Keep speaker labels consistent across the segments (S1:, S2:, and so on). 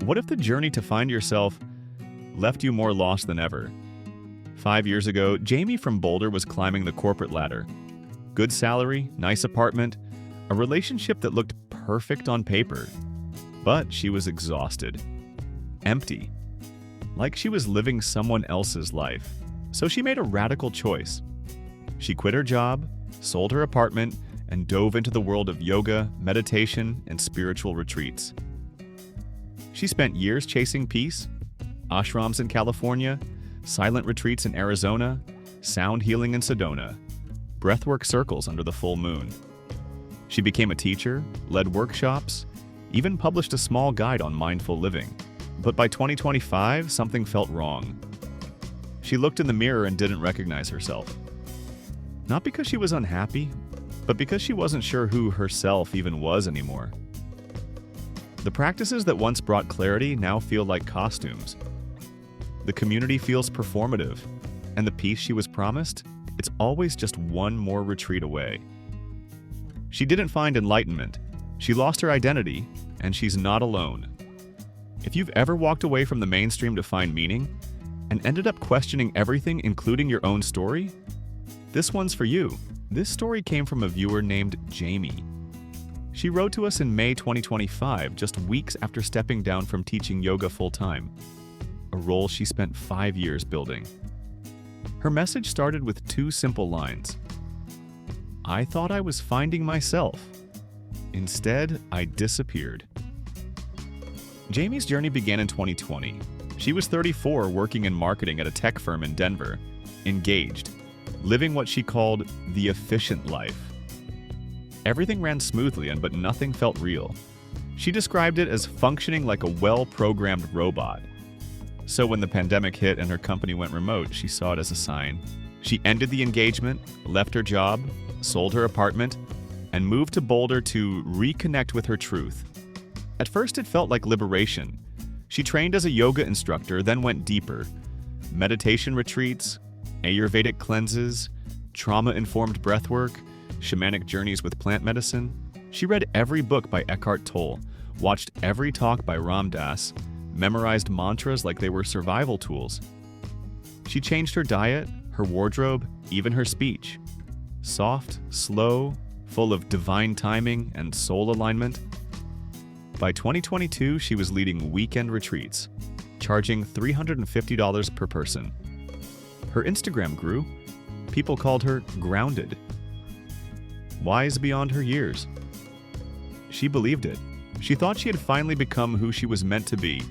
S1: What if the journey to find yourself left you more lost than ever? 5 years ago, Jamie from Boulder was climbing the corporate ladder. Good salary, nice apartment, a relationship that looked perfect on paper. But she was exhausted. Empty. Like she was living someone else's life. So she made a radical choice. She quit her job, sold her apartment, and dove into the world of yoga, meditation, and spiritual retreats. She spent years chasing peace, ashrams in California, silent retreats in Arizona, sound healing in Sedona, breathwork circles under the full moon. She became a teacher, led workshops, even published a small guide on mindful living. But by 2025, something felt wrong. She looked in the mirror and didn't recognize herself. Not because she was unhappy, but because she wasn't sure who herself even was anymore. The practices that once brought clarity now feel like costumes. The community feels performative, and the peace she was promised, it's always just one more retreat away. She didn't find enlightenment. She lost her identity, and she's not alone. If you've ever walked away from the mainstream to find meaning, and ended up questioning everything, including your own story, this one's for you. This story came from a viewer named Jamie. She wrote to us in May 2025, just weeks after stepping down from teaching yoga full-time, a role she spent 5 years building. Her message started with 2 simple lines. I thought I was finding myself. Instead, I disappeared. Jamie's journey began in 2020. She was 34, working in marketing at a tech firm in Denver, engaged, living what she called the efficient life. Everything ran smoothly, but nothing felt real. She described it as functioning like a well-programmed robot. So when the pandemic hit and her company went remote, she saw it as a sign. She ended the engagement, left her job, sold her apartment, and moved to Boulder to reconnect with her truth. At first, it felt like liberation. She trained as a yoga instructor, then went deeper. Meditation retreats, Ayurvedic cleanses, trauma-informed breathwork, shamanic journeys with plant medicine. She read every book by Eckhart Tolle, watched every talk by Ram Dass, memorized mantras like they were survival tools. She changed her diet, her wardrobe, even her speech. Soft, slow, full of divine timing and soul alignment. By 2022, she was leading weekend retreats, charging $350 per person. Her Instagram grew. People called her grounded. Wise beyond her years. She believed it. She thought she had finally become who she was meant to be.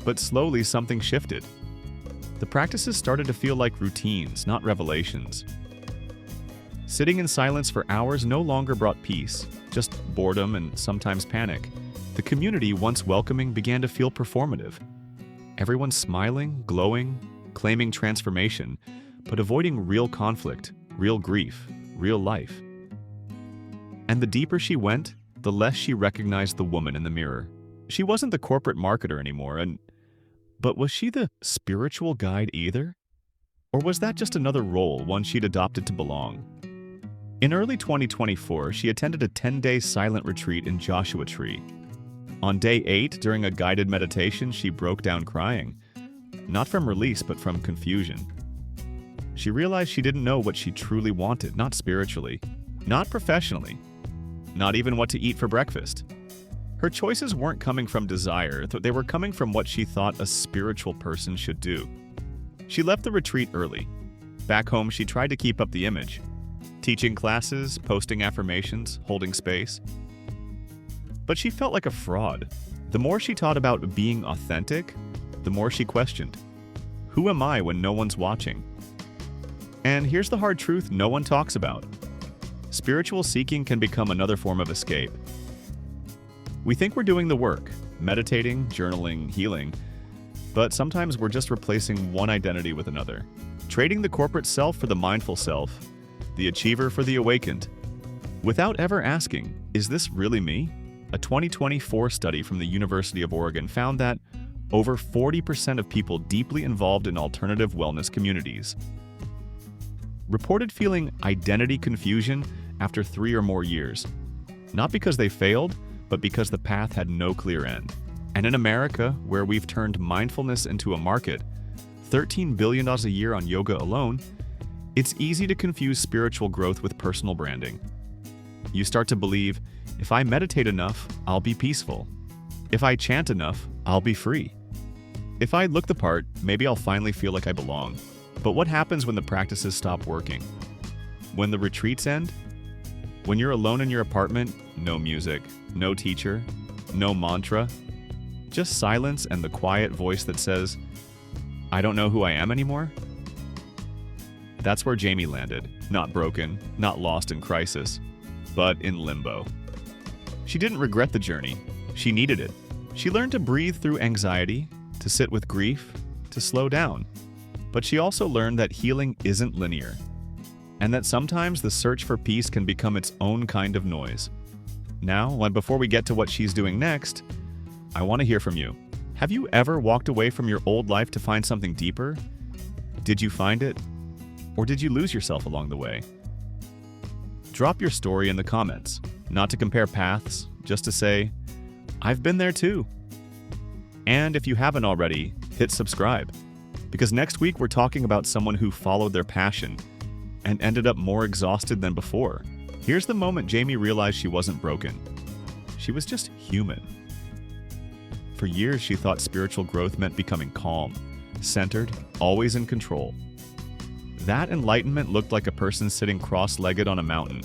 S1: But slowly, something shifted. The practices started to feel like routines, not revelations. Sitting in silence for hours no longer brought peace, just boredom and sometimes panic. The community, once welcoming, began to feel performative. Everyone smiling, glowing, claiming transformation, but avoiding real conflict, real grief, real life. And the deeper she went, the less she recognized the woman in the mirror. She wasn't the corporate marketer anymore, but was she the spiritual guide either? Or was that just another role, one she'd adopted to belong? In early 2024, she attended a 10-day silent retreat in Joshua Tree. On day 8, during a guided meditation, she broke down crying. Not from release, but from confusion. She realized she didn't know what she truly wanted, not spiritually, not professionally, not even what to eat for breakfast. Her choices weren't coming from desire, they were coming from what she thought a spiritual person should do. She left the retreat early. Back home, she tried to keep up the image. Teaching classes, posting affirmations, holding space. But she felt like a fraud. The more she taught about being authentic, the more she questioned. Who am I when no one's watching? And here's the hard truth no one talks about. Spiritual seeking can become another form of escape. We think we're doing the work, meditating, journaling, healing, but sometimes we're just replacing one identity with another. Trading the corporate self for the mindful self, the achiever for the awakened. Without ever asking, is this really me? A 2024 study from the University of Oregon found that over 40% of people deeply involved in alternative wellness communities reported feeling identity confusion after 3 or more years, not because they failed, but because the path had no clear end. And in America, where we've turned mindfulness into a market, $13 billion a year on yoga alone, it's easy to confuse spiritual growth with personal branding. You start to believe, if I meditate enough, I'll be peaceful. If I chant enough, I'll be free. If I look the part, maybe I'll finally feel like I belong. But what happens when the practices stop working? When the retreats end? When you're alone in your apartment, no music, no teacher, no mantra, just silence and the quiet voice that says, I don't know who I am anymore? That's where Jamie landed, not broken, not lost in crisis, but in limbo. She didn't regret the journey. She needed it. She learned to breathe through anxiety, to sit with grief, to slow down. But she also learned that healing isn't linear, and that sometimes the search for peace can become its own kind of noise. Now, before we get to what she's doing next, I want to hear from you. Have you ever walked away from your old life to find something deeper? Did you find it? Or did you lose yourself along the way? Drop your story in the comments, not to compare paths, just to say, I've been there too. And if you haven't already, hit subscribe, because next week we're talking about someone who followed their passion and ended up more exhausted than before. Here's the moment Jamie realized she wasn't broken. She was just human. For years, she thought spiritual growth meant becoming calm, centered, always in control. That enlightenment looked like a person sitting cross-legged on a mountain,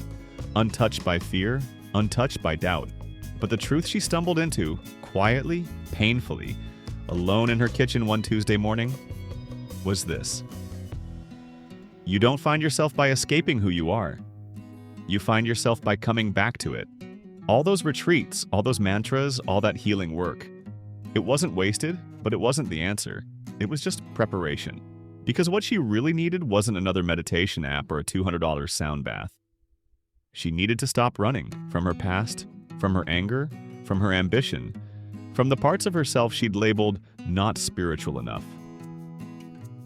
S1: untouched by fear, untouched by doubt. But the truth she stumbled into, quietly, painfully, alone in her kitchen one Tuesday morning, was this. You don't find yourself by escaping who you are. You find yourself by coming back to it. All those retreats, all those mantras, all that healing work. It wasn't wasted, but it wasn't the answer. It was just preparation. Because what she really needed wasn't another meditation app or a $200 sound bath. She needed to stop running from her past, from her anger, from her ambition, from the parts of herself she'd labeled not spiritual enough.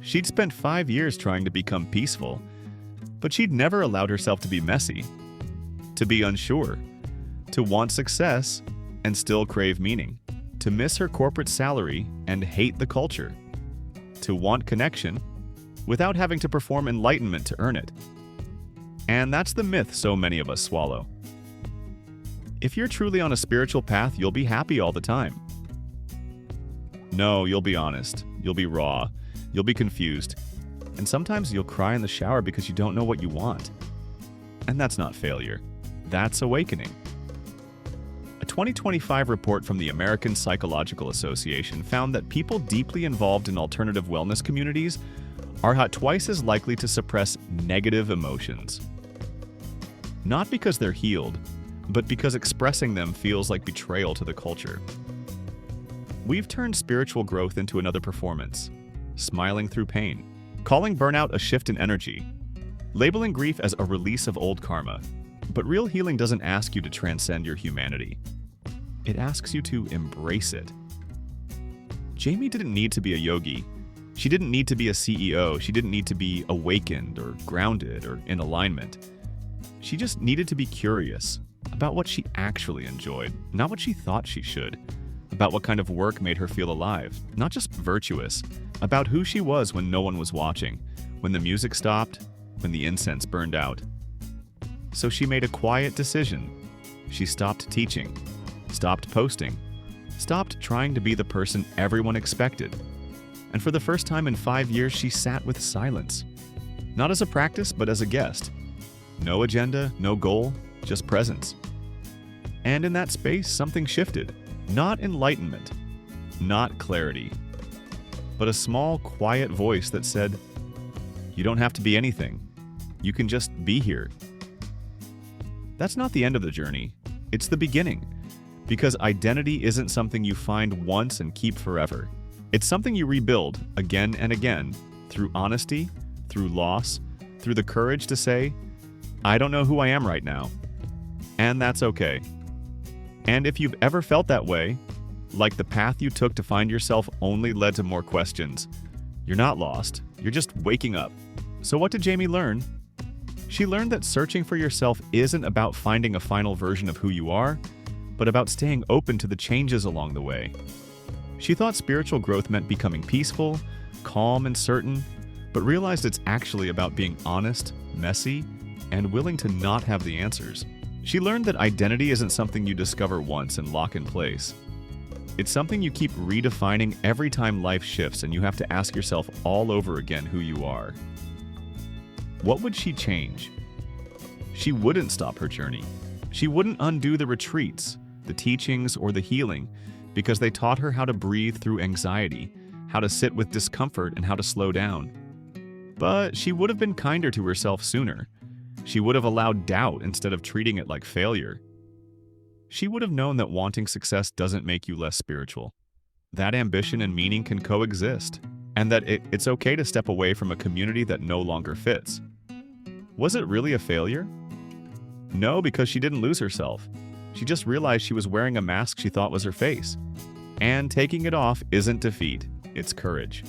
S1: She'd spent 5 years trying to become peaceful, but she'd never allowed herself to be messy, to be unsure, to want success and still crave meaning, to miss her corporate salary and hate the culture, to want connection without having to perform enlightenment to earn it. And that's the myth so many of us swallow. If you're truly on a spiritual path, you'll be happy all the time. No, you'll be honest, you'll be raw, you'll be confused, and sometimes you'll cry in the shower because you don't know what you want. And that's not failure, that's awakening. A 2025 report from the American Psychological Association found that people deeply involved in alternative wellness communities are twice as likely to suppress negative emotions. Not because they're healed, but because expressing them feels like betrayal to the culture. We've turned spiritual growth into another performance, smiling through pain, calling burnout a shift in energy, labeling grief as a release of old karma. But real healing doesn't ask you to transcend your humanity. It asks you to embrace it. Jamie didn't need to be a yogi. She didn't need to be a CEO. She didn't need to be awakened or grounded or in alignment. She just needed to be curious about what she actually enjoyed, not what she thought she should, about what kind of work made her feel alive, not just virtuous, about who she was when no one was watching, when the music stopped, when the incense burned out. So she made a quiet decision. She stopped teaching, stopped posting, stopped trying to be the person everyone expected. And for the first time in 5 years, she sat with silence. Not as a practice, but as a guest. No agenda, no goal, just presence. And in that space, something shifted. Not enlightenment, not clarity, but a small, quiet voice that said, you don't have to be anything. You can just be here. That's not the end of the journey. It's the beginning. Because identity isn't something you find once and keep forever. It's something you rebuild again and again through honesty, through loss, through the courage to say, I don't know who I am right now. And that's okay. And if you've ever felt that way, like the path you took to find yourself only led to more questions, you're not lost. You're just waking up. So what did Jamie learn? She learned that searching for yourself isn't about finding a final version of who you are, but about staying open to the changes along the way. She thought spiritual growth meant becoming peaceful, calm, and certain, but realized it's actually about being honest, messy, and willing to not have the answers. She learned that identity isn't something you discover once and lock in place. It's something you keep redefining every time life shifts and you have to ask yourself all over again who you are. What would she change? She wouldn't stop her journey. She wouldn't undo the retreats, the teachings, or the healing, because they taught her how to breathe through anxiety, how to sit with discomfort, and how to slow down. But she would have been kinder to herself sooner. She would have allowed doubt instead of treating it like failure. She would have known that wanting success doesn't make you less spiritual. That ambition and meaning can coexist, and that it's okay to step away from a community that no longer fits. Was it really a failure? No, because she didn't lose herself. She just realized she was wearing a mask she thought was her face. And taking it off isn't defeat, it's courage.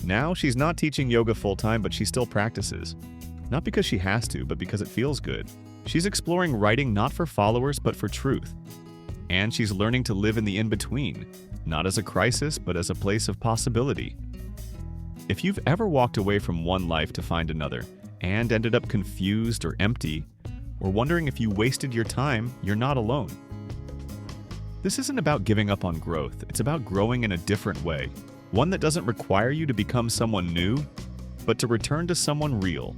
S1: Now she's not teaching yoga full-time, but she still practices. Not because she has to, but because it feels good. She's exploring writing not for followers, but for truth. And she's learning to live in the in-between, not as a crisis, but as a place of possibility. If you've ever walked away from one life to find another, and ended up confused or empty, or wondering if you wasted your time, you're not alone. This isn't about giving up on growth, it's about growing in a different way. One that doesn't require you to become someone new, but to return to someone real.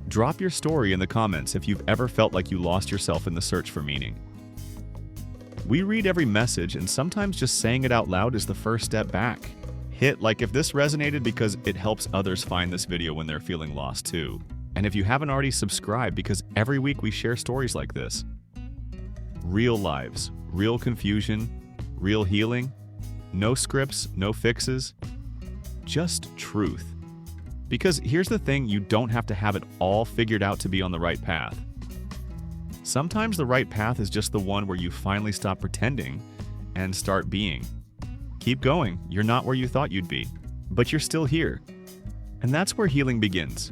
S1: Drop your story in the comments if you've ever felt like you lost yourself in the search for meaning. We read every message, and sometimes just saying it out loud is the first step back. Hit like if this resonated because it helps others find this video when they're feeling lost too. And if you haven't already, subscribe because every week we share stories like this. Real lives, real confusion, real healing, no scripts, no fixes, just truth. Because here's the thing, you don't have to have it all figured out to be on the right path. Sometimes the right path is just the one where you finally stop pretending and start being. Keep going, you're not where you thought you'd be, but you're still here. And that's where healing begins.